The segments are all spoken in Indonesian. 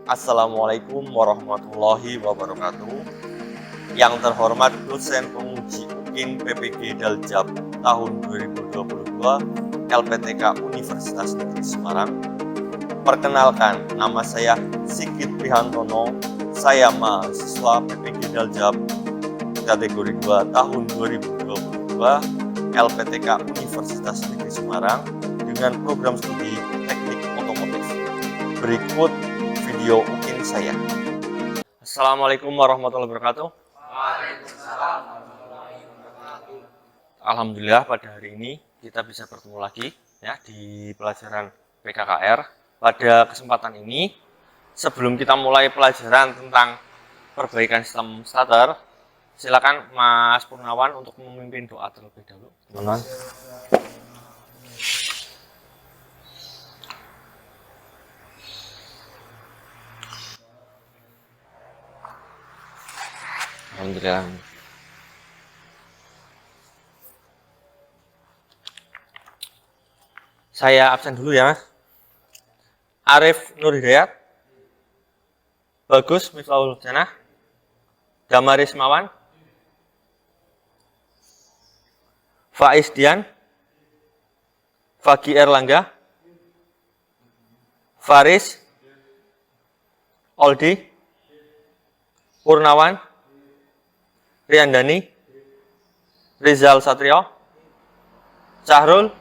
Assalamualaikum warahmatullahi wabarakatuh. Yang terhormat dosen penguji UKIN PPG Daljab tahun 2022 LPTK Universitas Negeri Semarang. Perkenalkan, nama saya Sigit Prihantono. Saya mahasiswa PPG Daljab kategori 2 tahun 2022 LPTK Universitas Negeri Semarang dengan program studi teknik otomotif. Berikut video UKIN saya. Assalamualaikum warahmatullahi wabarakatuh. Waalaikumsalam warahmatullahi wabarakatuh. Alhamdulillah pada hari ini kita bisa bertemu lagi ya di pelajaran PKKR. Pada kesempatan ini, sebelum kita mulai pelajaran tentang perbaikan sistem starter, silakan Mas Purnawan untuk memimpin doa terlebih dahulu. Teman-teman. Alhamdulillah. Saya absen dulu ya, Mas. Arif Nur Hidayat, Bagus Miftahul Janah, Damaris Mawan, Faiz Dian, Fagi Erlangga, Faris, Oldi, Purnawan, Riyandani, Rizal Satrio, Cahrul,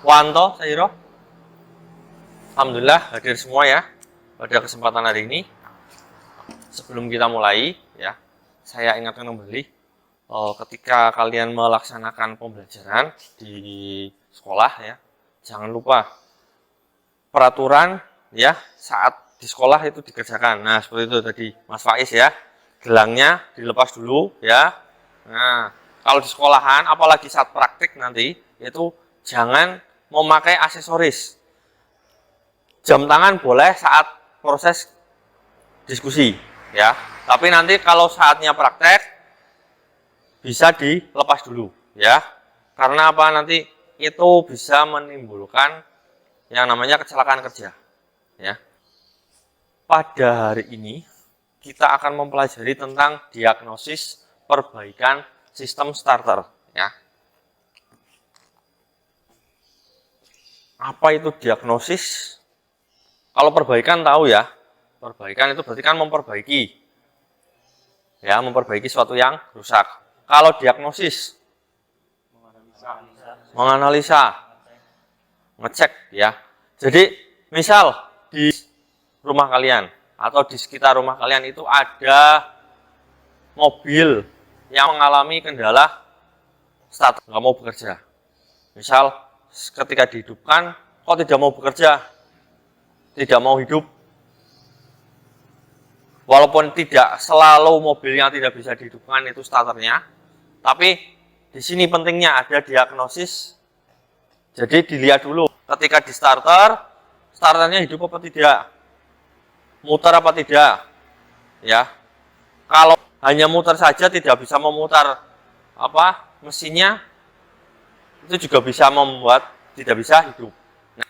Wanto, Sayiro. Alhamdulillah hadir semua ya pada kesempatan hari ini. Sebelum kita mulai ya, saya ingatkan kembali ketika kalian melaksanakan pembelajaran di sekolah ya, jangan lupa peraturan ya saat di sekolah itu dikerjakan. Nah seperti itu tadi Mas Faiz ya. Gelangnya dilepas dulu ya. Nah, kalau di sekolahan apalagi saat praktik nanti itu jangan memakai aksesoris. Jam tangan boleh saat proses diskusi ya. Tapi nanti kalau saatnya praktek bisa dilepas dulu ya. Karena apa? Nanti itu bisa menimbulkan yang namanya kecelakaan kerja ya. Pada hari ini kita akan mempelajari tentang diagnosis perbaikan sistem starter ya. Apa itu diagnosis? Kalau perbaikan tahu ya. Perbaikan itu berarti kan memperbaiki. Ya, memperbaiki sesuatu yang rusak. Kalau diagnosis menganalisa, ngecek ya. Jadi, misal di rumah kalian atau di sekitar rumah kalian itu ada mobil yang mengalami kendala start, nggak mau bekerja. Misal ketika dihidupkan, kok tidak mau bekerja, tidak mau hidup. Walaupun tidak selalu mobil yang tidak bisa dihidupkan itu starternya, tapi di sini pentingnya ada diagnosis. Jadi dilihat dulu ketika di starter, starternya hidup apa tidak, muter apa tidak ya. Kalau hanya muter saja tidak bisa memutar mesinnya, itu juga bisa membuat tidak bisa hidup. Nah,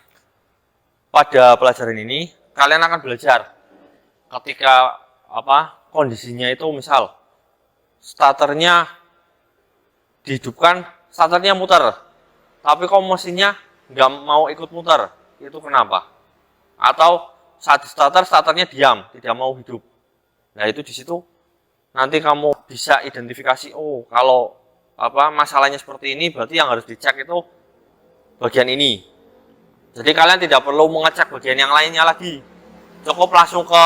pada pelajaran ini kalian akan belajar ketika kondisinya itu misal starternya dihidupkan, starternya muter tapi kok mesinnya nggak mau ikut muter, itu kenapa? Atau saat di starter, starternya diam, tidak mau hidup. Nah itu di situ nanti kamu bisa identifikasi, oh kalau masalahnya seperti ini, berarti yang harus dicek itu bagian ini. Jadi kalian tidak perlu mengecek bagian yang lainnya lagi, cukup langsung ke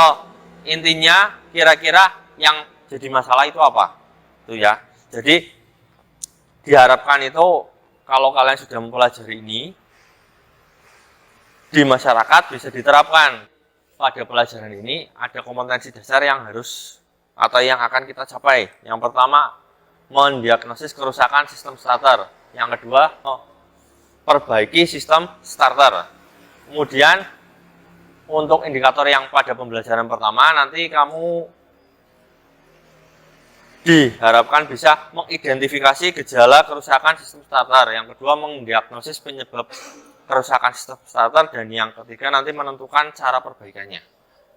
intinya, kira-kira yang jadi masalah itu apa, itu ya. Jadi diharapkan itu kalau kalian sudah mempelajari ini di masyarakat bisa diterapkan. Pada pelajaran ini ada kompetensi dasar yang harus atau yang akan kita capai. Yang pertama, mendiagnosis kerusakan sistem starter. Yang kedua, perbaiki sistem starter. Kemudian untuk indikator yang pada pembelajaran pertama nanti kamu diharapkan bisa mengidentifikasi gejala kerusakan sistem starter. Yang kedua, mendiagnosis penyebab kerusakan sistem starter, dan yang ketiga nanti menentukan cara perbaikannya.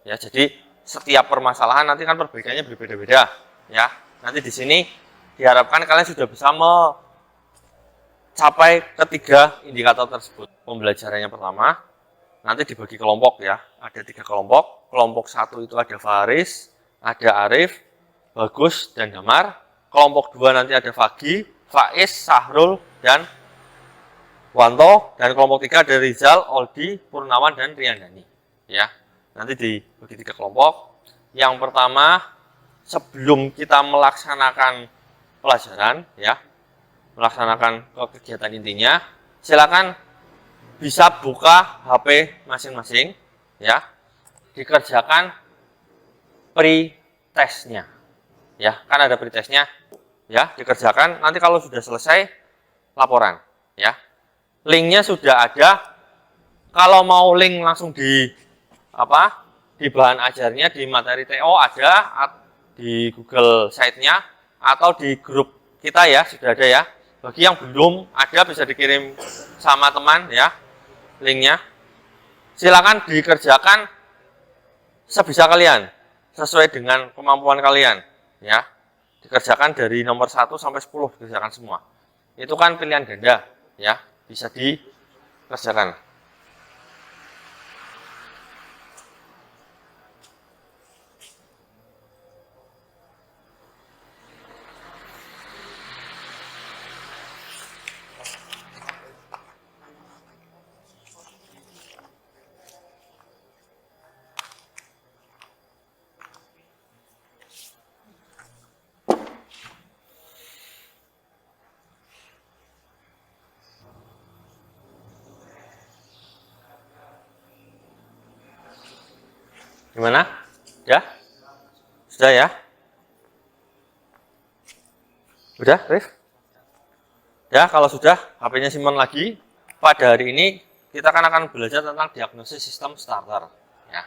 Ya, jadi setiap permasalahan nanti kan perbaikannya berbeda-beda. Ya, nanti di sini diharapkan kalian sudah bisa mencapai ketiga indikator tersebut. Pembelajarannya pertama, nanti dibagi kelompok ya. Ada 3 kelompok. Kelompok 1 itu ada Faris, ada Arif, Bagus, dan Damar. Kelompok 2 nanti ada Fagi, Faiz, Sahrul, dan Wanto. Dan kelompok 3 ada Rizal, Oldi, Purnawan, dan Riyandani. Ya, nanti dibagi 3 kelompok. Yang pertama, sebelum kita melaksanakan pelajaran, ya, melaksanakan kegiatan intinya, silakan bisa buka HP masing-masing, ya, dikerjakan pre-testnya, ya, kan ada pre-testnya, ya, dikerjakan. Nanti kalau sudah selesai, laporan, ya. Linknya sudah ada. Kalau mau link langsung di bahan ajarnya, di materi TO ada, di Google Site-nya, atau di grup kita ya, sudah ada ya. Bagi yang belum ada bisa dikirim sama teman ya, linknya. Silakan dikerjakan sebisa kalian, sesuai dengan kemampuan kalian ya. Dikerjakan dari nomor 1 sampai 10, dikerjakan semua. Itu kan pilihan ganda ya, bisa dikerjakan. Gimana? Ya? Sudah ya? Udah, Rif? Ya, kalau sudah, HP-nya simpan lagi. Pada hari ini, kita akan belajar tentang diagnosis sistem starter. Ya.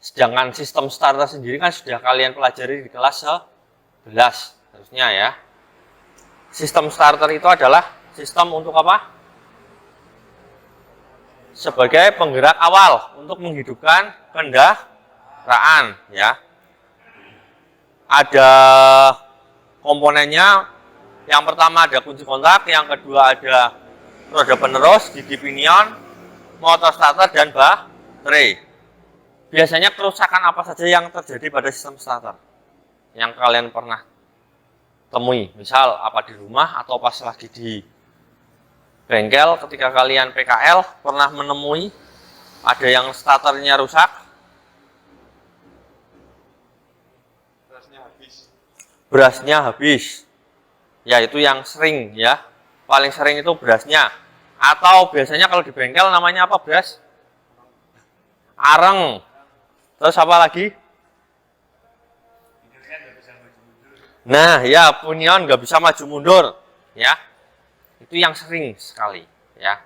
Sedangkan sistem starter sendiri kan sudah kalian pelajari di kelas 11, harusnya ya. Sistem starter itu adalah sistem untuk apa? Sebagai penggerak awal untuk menghidupkan kendaraan ya. Ada komponennya, yang pertama ada kunci kontak, yang kedua ada roda penerus, gigi pinion, motor starter, dan baterai. Biasanya kerusakan apa saja yang terjadi pada sistem starter yang kalian pernah temui, misal apa di rumah atau pas lagi di bengkel ketika kalian PKL pernah menemui ada yang starternya rusak, berasnya habis, ya itu yang sering ya, paling sering itu berasnya. Atau biasanya kalau di bengkel namanya apa, beras? Areng. Terus apa lagi? Nah ya, pinion nggak bisa maju mundur ya. Itu yang sering sekali ya.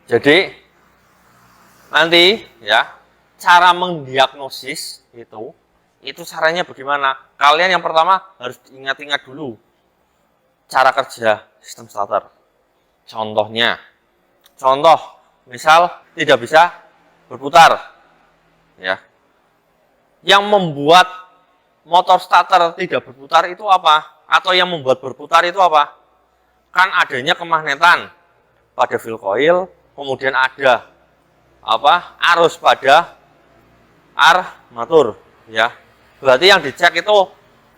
Jadi nanti ya, cara mendiagnosis itu caranya bagaimana? Kalian yang pertama harus ingat-ingat dulu cara kerja sistem starter. Contoh, misal tidak bisa berputar ya. Yang membuat motor starter tidak berputar itu apa? Atau yang membuat berputar itu apa? Kan adanya kemagnetan pada fill coil, kemudian ada arus pada armatur ya. Berarti yang dicek itu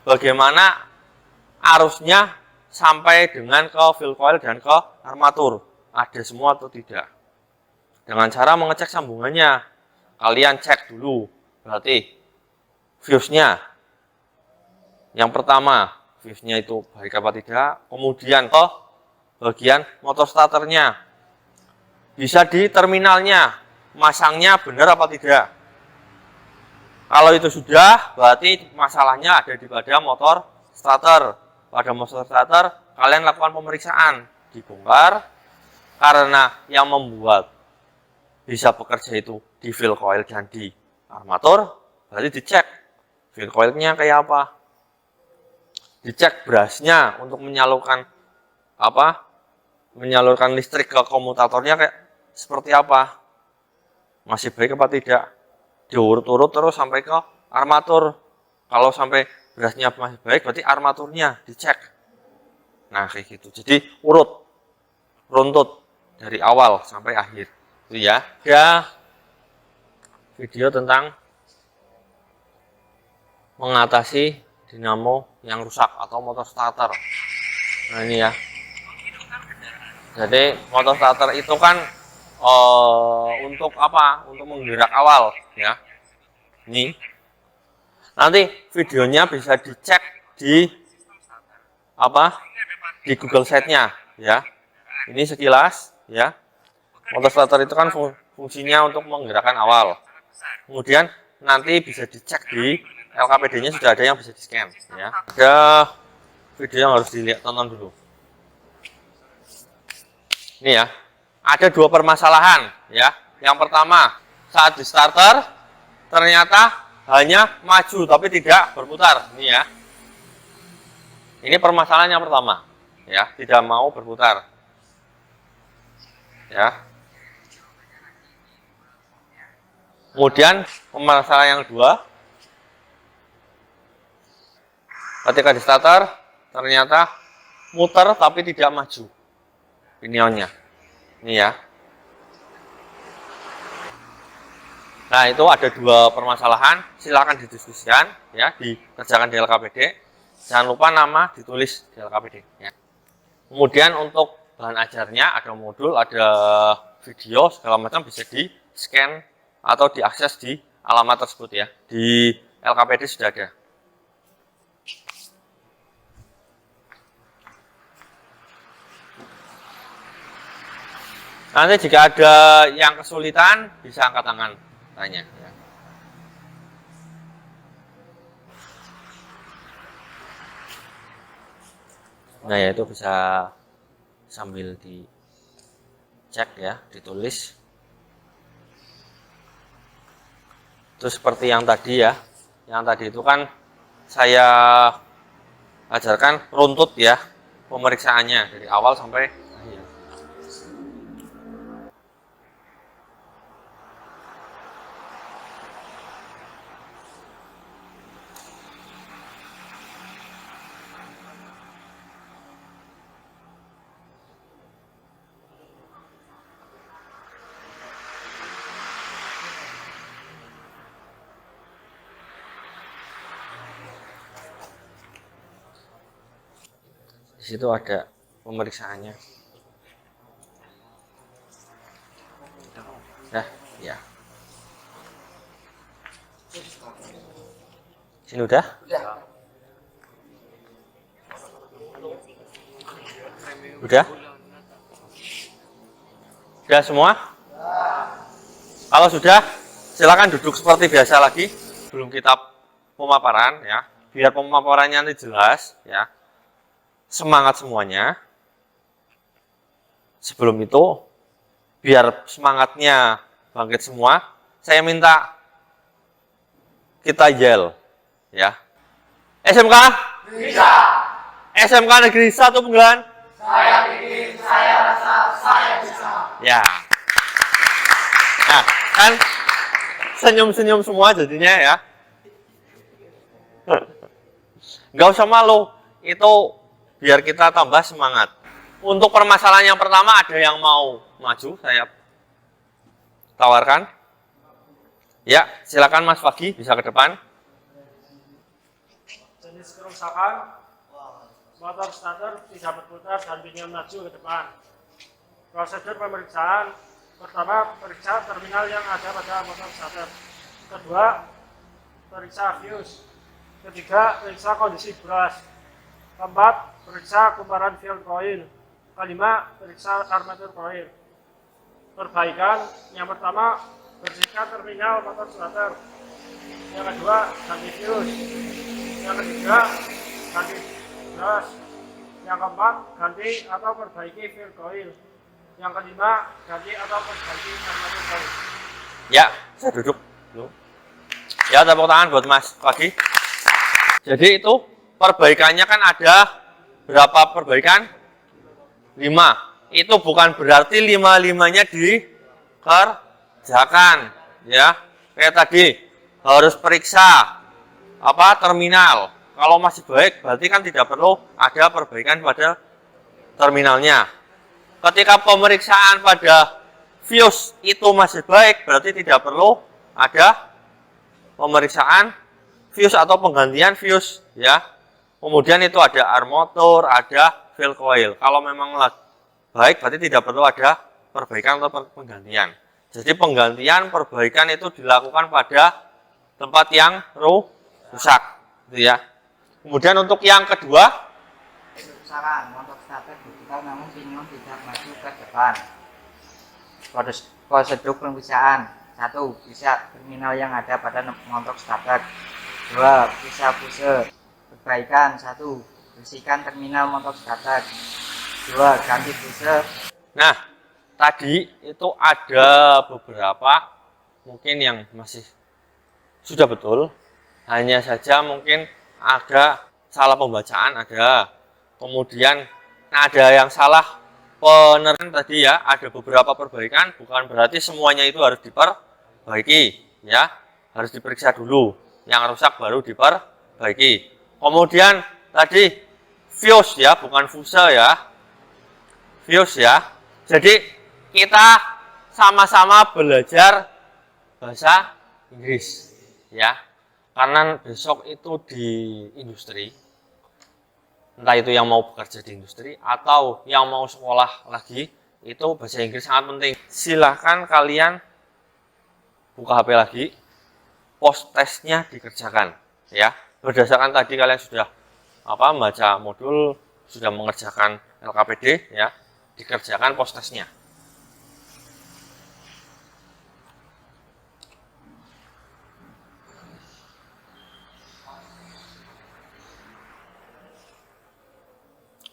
bagaimana arusnya sampai dengan ke fill coil dan ke armatur, ada semua atau tidak. Dengan cara mengecek sambungannya, kalian cek dulu berarti fuse-nya yang pertama, fuse-nya itu baik apa tidak, kemudian ke bagian motor starternya, bisa di terminalnya, masangnya benar apa tidak. Kalau itu sudah, berarti masalahnya ada di pada motor starter. Pada motor starter, kalian lakukan pemeriksaan, dibongkar, karena yang membuat bisa bekerja itu di fill coil dan di armatur, berarti dicek fill coilnya kayak apa. Dicek brusnya untuk menyalurkan listrik ke komutatornya kayak seperti apa, masih baik apa tidak. diurut-urut terus sampai ke armatur. Kalau sampai berasnya masih baik, berarti armaturnya dicek. Nah, kayak gitu. Jadi runtut dari awal sampai akhir. Itu ya. Ada video tentang mengatasi dinamo yang rusak atau motor starter. Nah, ini ya. Jadi motor starter itu kan untuk apa? Untuk menggerak awal ya. Ini. Nanti videonya bisa dicek di apa? Di Google Site-nya ya. Ini sekilas ya. Motor starter itu kan fungsinya untuk menggerakkan awal. Kemudian nanti bisa dicek di LKPD-nya, sudah ada yang bisa di-scan ya. Ada video yang harus dilihat, tonton dulu. Ini ya. Ada dua permasalahan ya. Yang pertama, saat di starter ternyata hanya maju tapi tidak berputar. Ini ya. Ini permasalahan yang pertama ya, tidak mau berputar. Ya. Kemudian permasalahan yang kedua, ketika di starter ternyata muter tapi tidak maju pinionnya. Ini ya. Nah, itu ada dua permasalahan, silakan didiskusikan ya, dikerjakan di LKPD. Jangan lupa nama ditulis di LKPD ya. Kemudian untuk bahan ajarnya ada modul, ada video segala macam, bisa di-scan atau diakses di alamat tersebut ya. Di LKPD sudah ada. Nanti jika ada yang kesulitan bisa angkat tangan tanya ya. Nah ya, itu bisa sambil dicek ya, ditulis. Itu seperti yang tadi ya. Yang tadi itu kan saya ajarkan runtut ya pemeriksaannya dari awal sampai akhir. Di situ ada pemeriksaannya. Nah, ya. Sini udah? Udah? Udah semua? Kalau sudah, silakan duduk seperti biasa lagi. Belum kita pemaparan ya. Biar pemaparannya nanti jelas ya. Semangat semuanya. Sebelum itu, biar semangatnya bangkit semua, saya minta kita yel ya. SMK? Bisa. SMK Negeri 1 Penggalan? Saya bikin, saya rasa, saya bisa. Ya. Nah, kan senyum-senyum semua jadinya ya. Nggak usah malu, itu biar kita tambah semangat. Untuk permasalahan yang pertama, ada yang mau maju, saya tawarkan. Ya, silakan Mas Fagi, bisa ke depan. Jenis kerusakan, motor starter tidak berputar dan pinion maju ke depan. Prosedur pemeriksaan, pertama periksa terminal yang ada pada motor starter. Kedua, periksa fuse. Ketiga, periksa kondisi brush. Keempat, periksa kumparan fuel coil. Kelima, periksa armatur coil. Perbaikan, yang pertama, bersihkan terminal motor starter. Yang kedua, ganti fuse. Yang ketiga, ganti brush. Yang keempat, ganti atau perbaiki fuel coil. Yang kelima, ganti atau perbaiki armatur coil. Ya, saya duduk dulu. Ya, tepuk tangan buat Mas Fagi. Jadi itu perbaikannya kan ada berapa perbaikan? 5. Itu bukan berarti 5-5-nya dikerjakan ya. Kayak tadi harus periksa terminal. Kalau masih baik berarti kan tidak perlu ada perbaikan pada terminalnya. Ketika pemeriksaan pada fuse itu masih baik berarti tidak perlu ada pemeriksaan fuse atau penggantian fuse ya. Kemudian itu ada arm motor, ada fill coil. Kalau memang baik berarti tidak perlu ada perbaikan atau penggantian. Jadi penggantian perbaikan itu dilakukan pada tempat yang rusak, gitu ya. Kemudian untuk yang kedua, Kerusakan motor starter digital namun pinion tidak maju ke depan. Prosedur pemeriksaan: 1. Periksa terminal yang ada pada motor starter. 2. Periksa fuse. Perbaikan: 1. Bersihkan terminal motor starter. 2. Ganti fuse. nah tadi itu ada beberapa mungkin yang masih sudah betul, hanya saja mungkin ada salah pembacaan, kemudian ada yang salah penerapan tadi ya, ada beberapa perbaikan, bukan berarti semuanya itu harus diperbaiki ya, harus diperiksa dulu, yang rusak baru diperbaiki. Kemudian tadi fuse ya, bukan fuse ya, fuse ya. Jadi kita sama-sama belajar bahasa Inggris ya, karena besok itu di industri, entah itu yang mau bekerja di industri atau yang mau sekolah lagi, itu bahasa Inggris sangat penting. Silahkan kalian buka HP lagi, post testnya dikerjakan ya, berdasarkan tadi kalian sudah membaca modul, sudah mengerjakan LKPD ya, dikerjakan post testnya.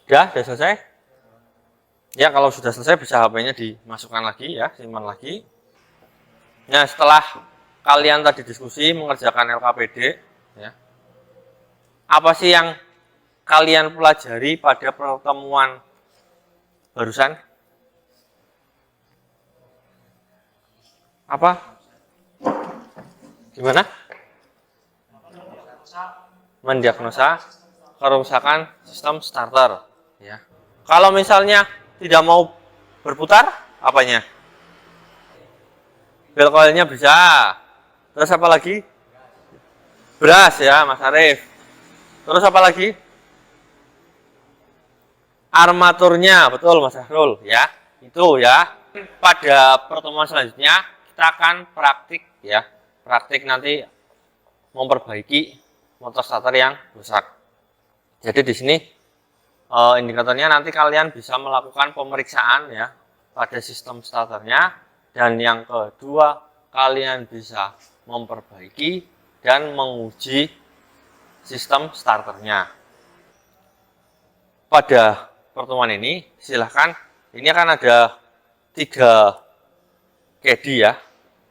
Sudah selesai? Ya, kalau sudah selesai bisa HP-nya dimasukkan lagi ya, simpan lagi. Nah, setelah kalian tadi diskusi mengerjakan LKPD ya, apa sih yang kalian pelajari pada pertemuan barusan? Apa? Gimana? Mendiagnosa kerusakan sistem starter ya. Kalau misalnya tidak mau berputar, apanya? Bel coilnya bisa. Terus apa lagi? Bras ya, Mas Arif. Terus apa lagi? Armaturnya, betul Mas Ahrul ya. Itu ya. Pada pertemuan selanjutnya kita akan praktik ya. Praktik nanti memperbaiki motor starter yang rusak. Jadi di sini indikatornya nanti kalian bisa melakukan pemeriksaan ya pada sistem starternya, dan yang kedua kalian bisa memperbaiki dan menguji sistem starternya. Pada pertemuan ini silahkan, ini akan ada 3 caddy ya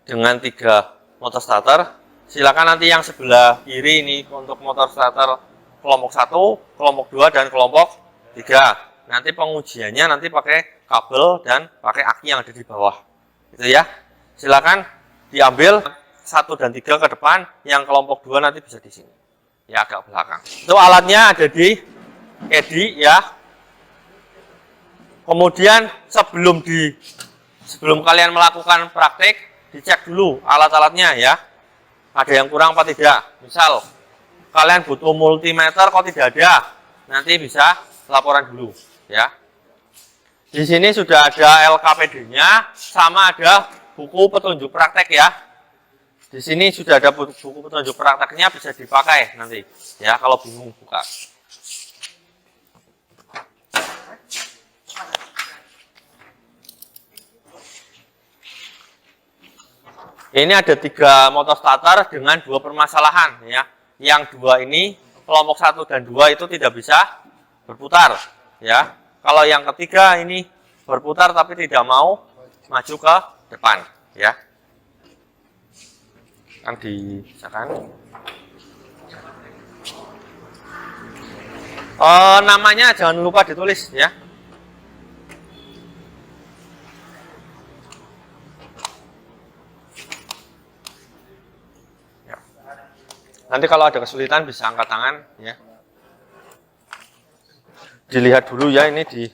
dengan 3 motor starter. Silahkan nanti yang sebelah kiri ini untuk motor starter kelompok 1, kelompok 2, dan kelompok 3. Nanti pengujiannya nanti pakai kabel dan pakai aki yang ada di bawah. Itu ya. Silakan diambil 1 dan 3 ke depan, yang kelompok 2 nanti bisa di sini. Ya, agak belakang. Itu alatnya ada di caddy ya. Kemudian sebelum kalian melakukan praktik, dicek dulu alat-alatnya ya. Ada yang kurang apa tidak? Misal kalian butuh multimeter kok tidak ada, nanti bisa laporan dulu ya. Di sini sudah ada LKPD-nya, sama ada buku petunjuk praktek ya. Di sini sudah ada buku petunjuk prakteknya, bisa dipakai nanti ya kalau bingung buka. Ini ada 3 motor starter dengan 2 permasalahan ya. Yang 2 ini, kelompok 1 dan 2 itu tidak bisa berputar ya. Kalau yang ketiga ini berputar tapi tidak mau maju ke depan ya. Kan dipisahkan. Namanya jangan lupa ditulis ya. Nanti kalau ada kesulitan bisa angkat tangan ya. Dilihat dulu ya ini di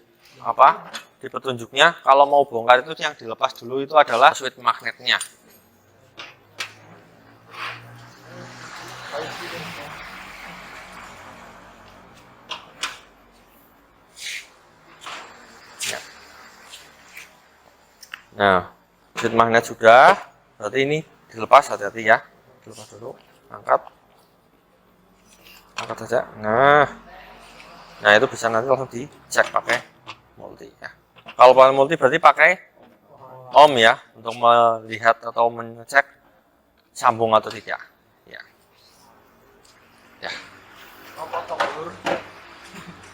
di petunjuknya. Kalau mau bongkar itu yang dilepas dulu itu adalah switch magnetnya. Ya. Nah, switch magnet sudah, berarti ini dilepas, hati-hati ya. Dilepas dulu, angkat saja. Nah itu bisa nanti langsung dicek pakai multi ya. Kalau pakai multi berarti pakai ohm ya untuk melihat atau mengecek sambung atau tidak ya. Ya.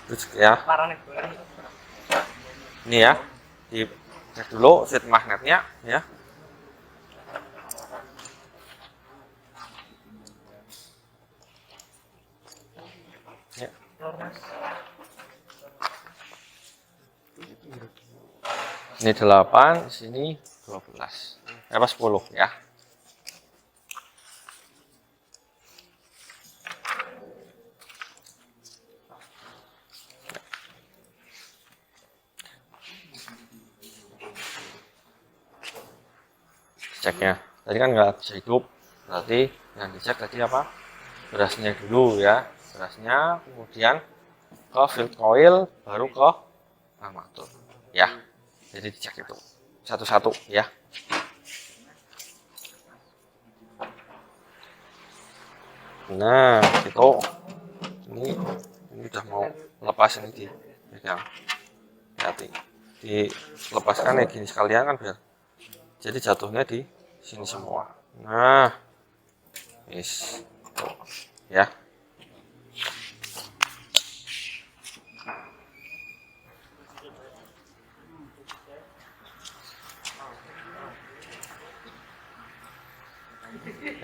Terus ya. Ini ya, dicek dulu switch magnetnya ya. Ya. Ini 8, sini 12. 10 ya. Ceknya. Tadi kan nggak bisa hidup. Berarti yang dicek tadi apa? Berasnya dulu ya. Berasnya, kemudian ke field coil, baru ke armatur ya. Jadi dicek itu satu-satu ya. Nah itu ini udah mau lepas, ini dipegang, hati dilepaskan ya gini sekalian kan biar jadi jatuhnya di sini semua. Nah yes tuh, ya.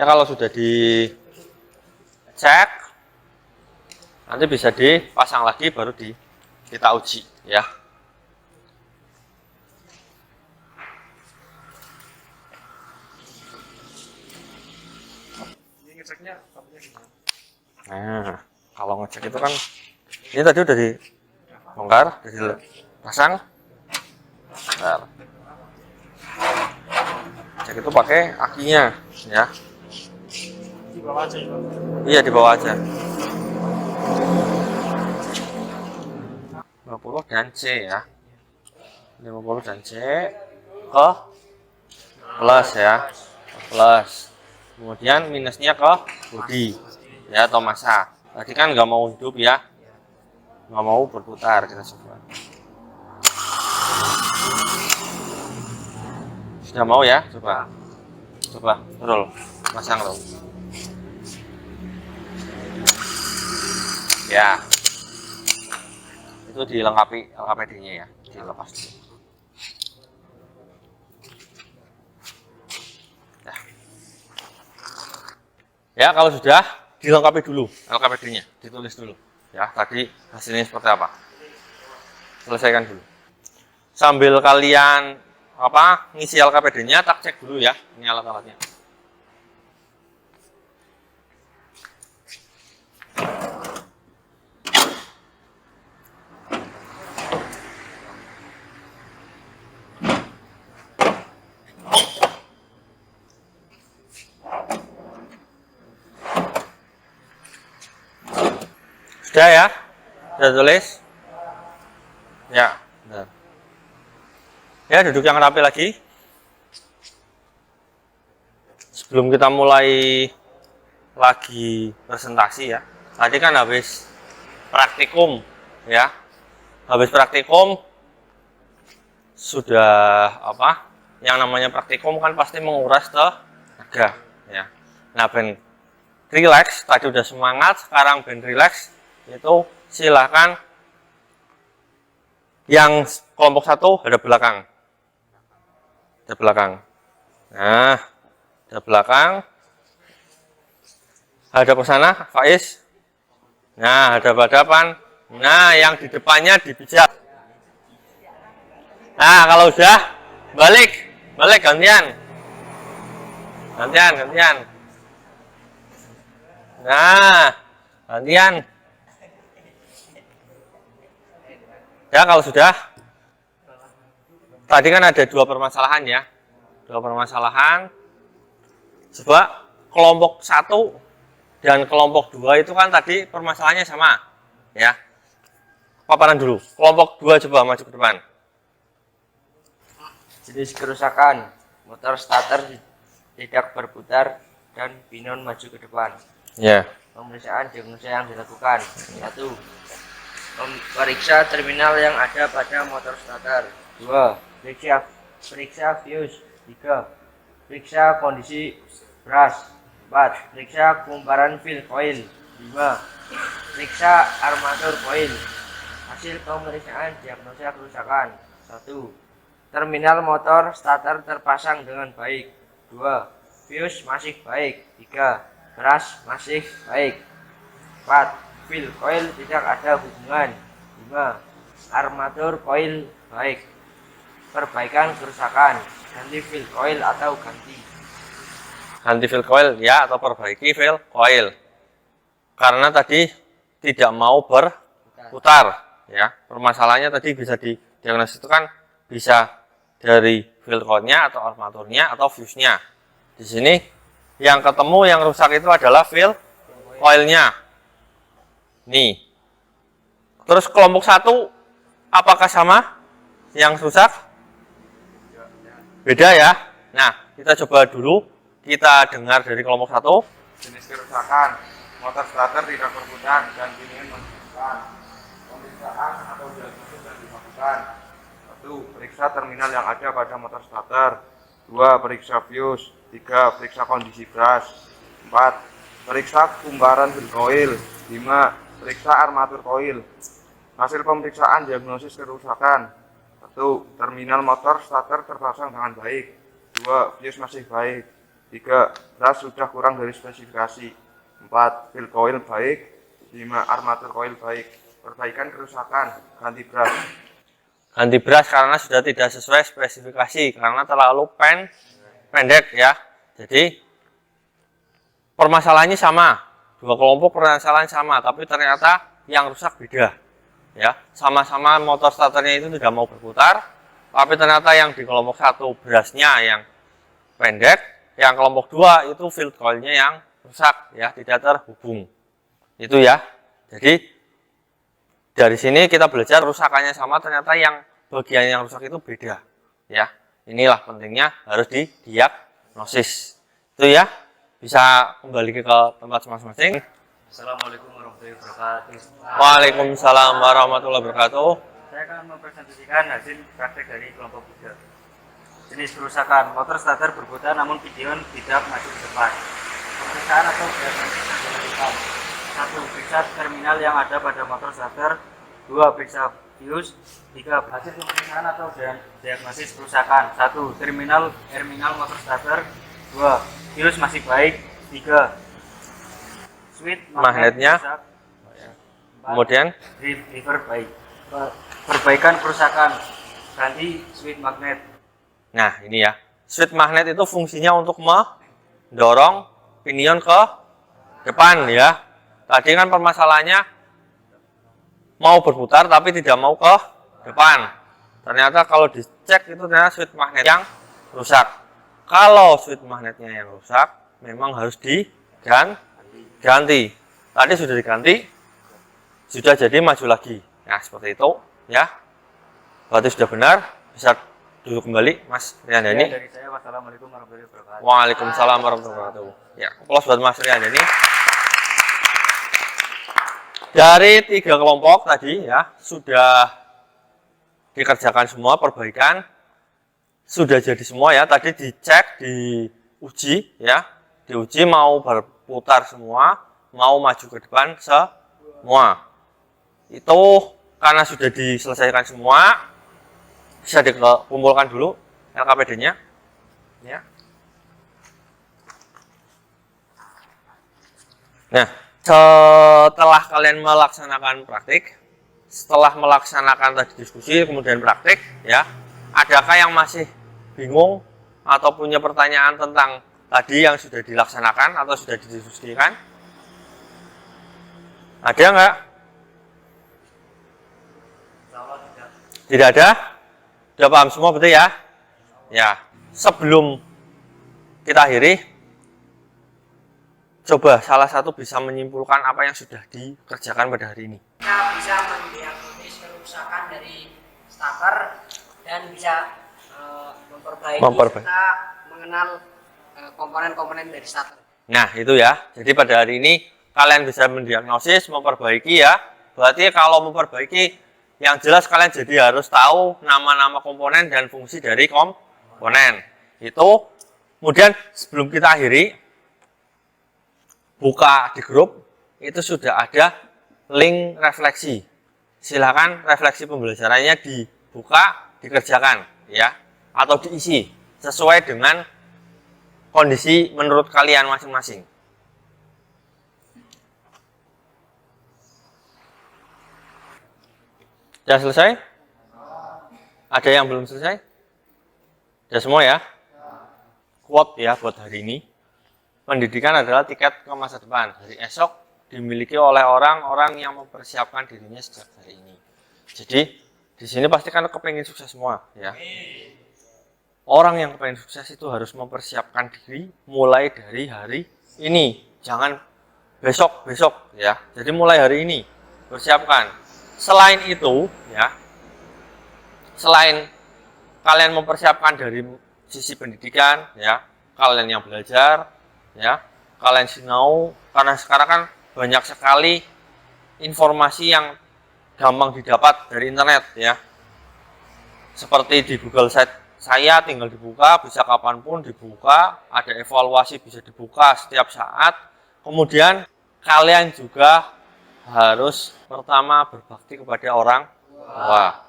Ya kalau sudah dicek nanti bisa dipasang lagi baru kita uji ya. Nah kalau ngecek itu kan ini tadi udah dibongkar, udah dipasang. Bentar. Cek itu pakai akinya ya. Di bawah aja ya. Iya di bawah aja. 50 dan C ya. 50 dan C ke plus ya. Plus. Kemudian minusnya ke bodi ya atau massa. Tadi kan nggak mau hidup ya. Nggak mau berputar, kita coba. Sudah mau ya? Coba. Roll. Pasang loh. Ya. Itu dilengkapi LKPD-nya ya. Dilepas dulu. Ya. Ya, kalau sudah dilengkapi dulu LKPD-nya, ditulis dulu. Ya, tadi hasilnya seperti apa? Selesaikan dulu. Sambil kalian ngisi LKPD-nya, tak cek dulu ya, ini alat-alatnya. Sudah ya? Sudah tulis? Ya, benar. Ya, duduk yang rapi lagi. Sebelum kita mulai lagi presentasi ya. Tadi kan habis praktikum ya. Habis praktikum sudah yang namanya praktikum kan pasti menguras tenaga ya. Nah, ben relax, tadi udah semangat, sekarang ben relax. Itu silahkan yang kelompok 1 hadap belakang. Nah, hadap belakang. Hadap ke sana, Faiz. Nah, hadap-hadapan. Nah, yang di depannya dipijat. Nah, kalau udah balik gantian. Nah, gantian. Ya, kalau sudah. Tadi kan ada dua permasalahan ya. Dua permasalahan. Coba kelompok 1 dan kelompok 2 itu kan tadi permasalahannya sama. Ya. Paparan dulu. Kelompok 2 coba maju ke depan. Jenis kerusakan: motor starter tidak berputar dan pinon maju ke depan. Ya. Pemeriksaan diagnosa yang dilakukan: 1. Periksa terminal yang ada pada motor starter. 2. Periksa fuse. 3. Periksa kondisi brush. 4. Periksa kumparan fill coil. 5. Periksa armatur coil. Hasil pemeriksaan diagnosa kerusakan: 1. Terminal motor starter terpasang dengan baik. 2. Fuse masih baik. 3. Brush masih baik. 4. Fill coil tidak ada hubungan. 5. Armatur coil baik. Perbaikan kerusakan: ganti fill coil atau ganti. Ganti fill coil ya, atau perbaiki fill coil. Karena tadi tidak mau berputar ya. Permasalahannya tadi bisa didiagnosis itu kan bisa dari fill coilnya atau armaturnya atau fuse-nya. Di sini yang ketemu yang rusak itu adalah fill coilnya. Nih. Terus kelompok 1 apakah sama yang rusak? Beda ya. Nah, kita coba dulu kita dengar dari kelompok 1. Jenis kerusakan: motor starter tidak berputar dan pinion menunjukkan. Pemeriksaan atau diagnosis yang dilakukan: 1. Periksa terminal yang ada pada motor starter. 2. Periksa fuse. 3. Periksa kondisi brush. 4. Periksa kumparan fill coil. 5. Periksa armatur coil. Hasil pemeriksaan diagnosis kerusakan: 1. Terminal motor starter terpasang dengan baik. 2. Fuse masih baik. 3. Brush sudah kurang dari spesifikasi. 4. Fill coil baik. 5. Armatur coil baik. Perbaikan kerusakan: ganti brush. Ganti brush karena sudah tidak sesuai spesifikasi, karena terlalu pendek ya. Jadi permasalahannya sama, dua kelompok permasalahan sama, tapi ternyata yang rusak beda ya. Sama-sama motor starternya itu tidak mau berputar, tapi ternyata yang di kelompok 1 brushnya yang pendek, yang kelompok 2 itu fill coilnya yang rusak ya, tidak terhubung. Itu ya. Jadi dari sini kita belajar rusakannya sama, ternyata yang bagian yang rusak itu beda ya. Inilah pentingnya harus didiagnosis. Itu ya. Bisa kembali ke tempat masing-masing. Assalamualaikum warahmatullahi wabarakatuh. Waalaikumsalam warahmatullahi wabarakatuh. Saya akan mempresentasikan hasil praktek dari kelompok 3. Jenis kerusakan: motor starter berputar namun pinon tidak maju ke depan. Pemeriksaan atau diagnosis yang dilakukan: 1. Periksa terminal yang ada pada motor starter. 2. Periksa fuse. 3. Hasil pemeriksaan atau diagnosis kerusakan: 1. Terminal motor starter. 2. Fuse masih baik. 3. Switch Magnetnya rusak. 4. kemudian Driver baik. Perbaikan kerusakan: ganti switch magnet. nah ini ya, switch magnet itu fungsinya untuk mendorong pinion ke depan ya. Tadi kan permasalahannya mau berputar tapi tidak mau ke depan. Ternyata kalau dicek itu ternyata switch magnet yang rusak. Kalau switch magnetnya yang rusak, memang harus diganti. Tadi sudah diganti, sudah jadi maju lagi. Nah seperti itu ya. Berarti sudah benar. Bisa duduk kembali, Mas Riyandani. Dari saya, wassalamualaikum warahmatullahi wabarakatuh. Waalaikumsalam warahmatullahi wabarakatuh. Ya, aplaus buat Mas Riyandani. Dari 3 kelompok tadi ya sudah dikerjakan semua perbaikan, sudah jadi semua ya. Tadi dicek, diuji ya, diuji mau berputar semua, mau maju ke depan semua. Itu karena sudah diselesaikan semua, bisa dikumpulkan dulu LKPD-nya ya. Nah, setelah kalian melaksanakan praktik, setelah melaksanakan tadi diskusi kemudian praktik ya, adakah yang masih bingung atau punya pertanyaan tentang tadi yang sudah dilaksanakan atau sudah didiskusikan? Ada nggak? Tidak ada? Sudah paham semua betul ya? Ya. Sebelum kita akhiri, coba salah satu bisa menyimpulkan apa yang sudah dikerjakan pada hari ini. Kita bisa mendiagnosis kerusakan dari starter dan bisa memperbaiki serta mengenal komponen-komponen dari starter. Nah, itu ya. Jadi pada hari ini kalian bisa mendiagnosis, memperbaiki ya. Berarti kalau memperbaiki, yang jelas kalian jadi harus tahu nama-nama komponen dan fungsi dari komponen. Itu. Kemudian sebelum kita akhiri, buka di grup, itu sudah ada link refleksi. Silakan refleksi pembelajarannya dibuka, dikerjakan ya, atau diisi sesuai dengan kondisi menurut kalian masing-masing. Sudah selesai? Ada yang belum selesai? Sudah semua ya? Quote ya buat hari ini. Pendidikan adalah tiket ke masa depan. Hari esok dimiliki oleh orang-orang yang mempersiapkan dirinya sejak hari ini. Jadi di sini pasti kan kepengen sukses semua ya. Orang yang kepengen sukses itu harus mempersiapkan diri mulai dari hari ini. Jangan besok ya. Jadi mulai hari ini persiapkan. Selain itu ya, selain kalian mempersiapkan dari sisi pendidikan ya, kalian yang belajar ya, kalian sinau, karena sekarang kan banyak sekali informasi yang gampang didapat dari internet ya. Seperti di Google Site saya tinggal dibuka, bisa kapanpun dibuka, ada evaluasi bisa dibuka setiap saat. Kemudian kalian juga harus pertama berbakti kepada orang tua.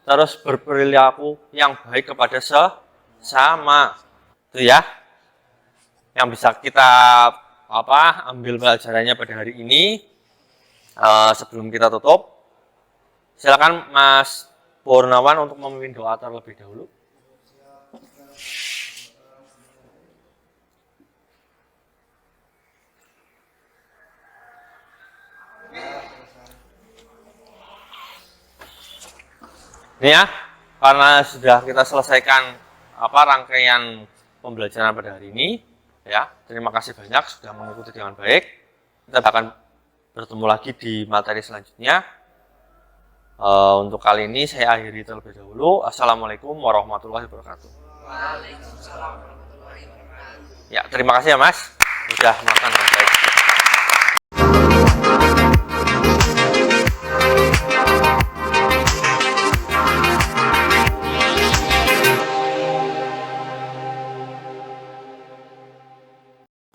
Terus berperilaku yang baik kepada sesama. Itu ya. Yang bisa kita ambil pelajarannya pada hari ini. Sebelum kita tutup, silakan Mas Purnawan untuk memimpin doa terlebih dahulu. Ini ya, karena sudah kita selesaikan rangkaian pembelajaran pada hari ini, ya. Terima kasih banyak sudah mengikuti dengan baik. Kita akan bertemu lagi di materi selanjutnya. Untuk kali ini saya akhiri terlebih dahulu. Assalamualaikum warahmatullahi wabarakatuh. Waalaikumsalam warahmatullahi wabarakatuh. Ya, terima kasih ya Mas, sudah makan.